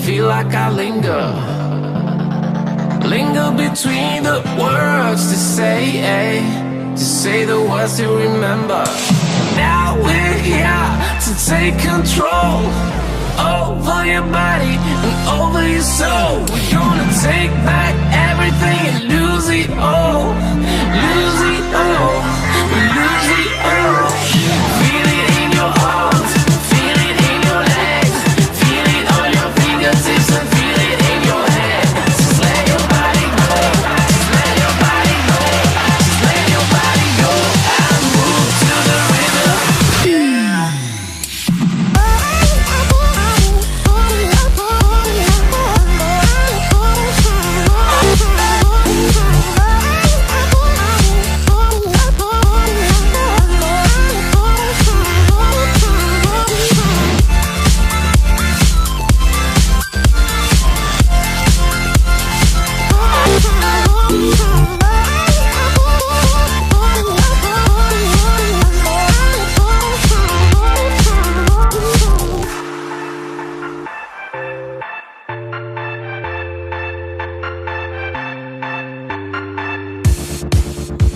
feel like I linger between the words to say the words to remember. Now we're here to take control over your body and over your soul. We're gonna take back everything and lose it all, lose it all, lose it all. Feel it in your arms, feel it in your legs, feel it on your fingertips and feel it in your head. Just let your body go, just let your body go, just let your body go and move to the rhythm.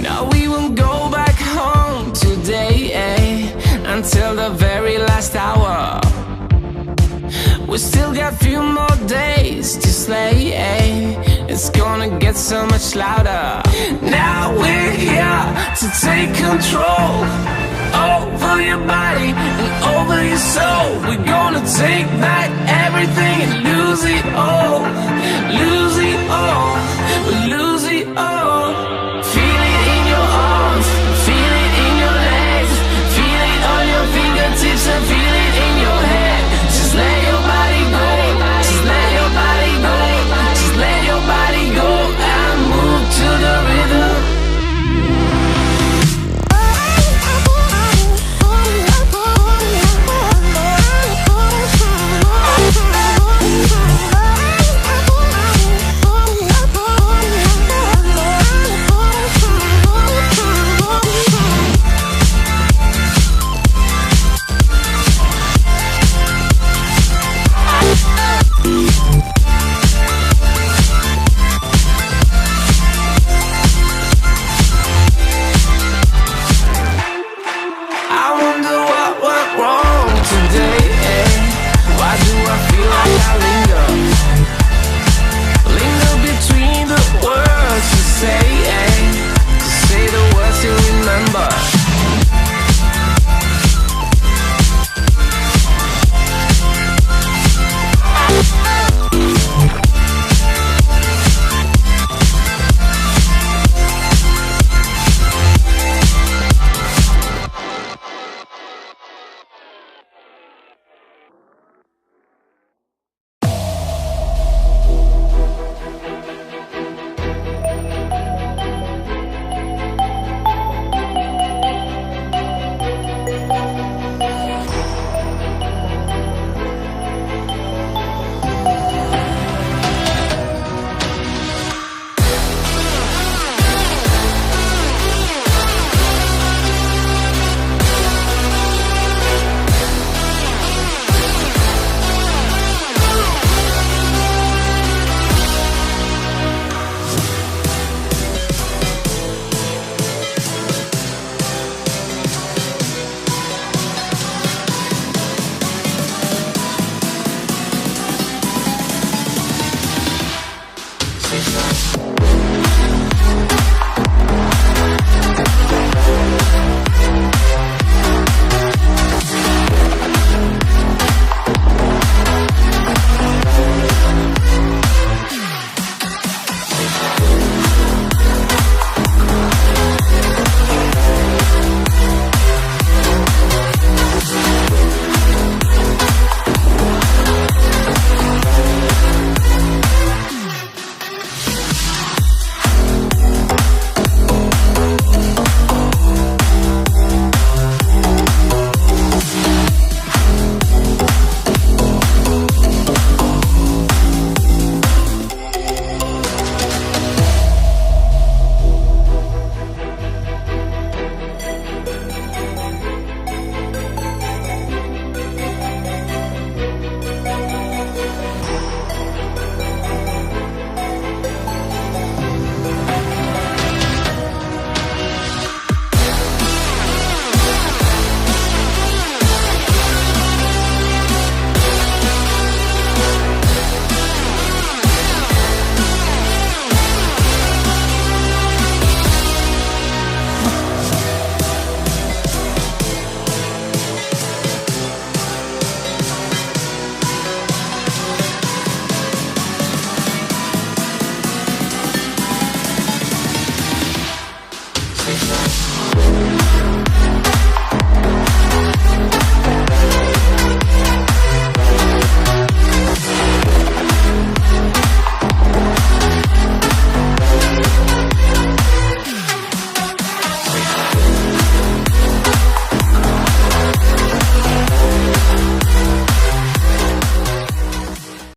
Now we won't go back home today, until the very last hour. We still got a few more days to slay, it's gonna get so much louder. Now we're here to take control over your body and over your soul. We're gonna take back everything and lose it all, lose it all, lose it all.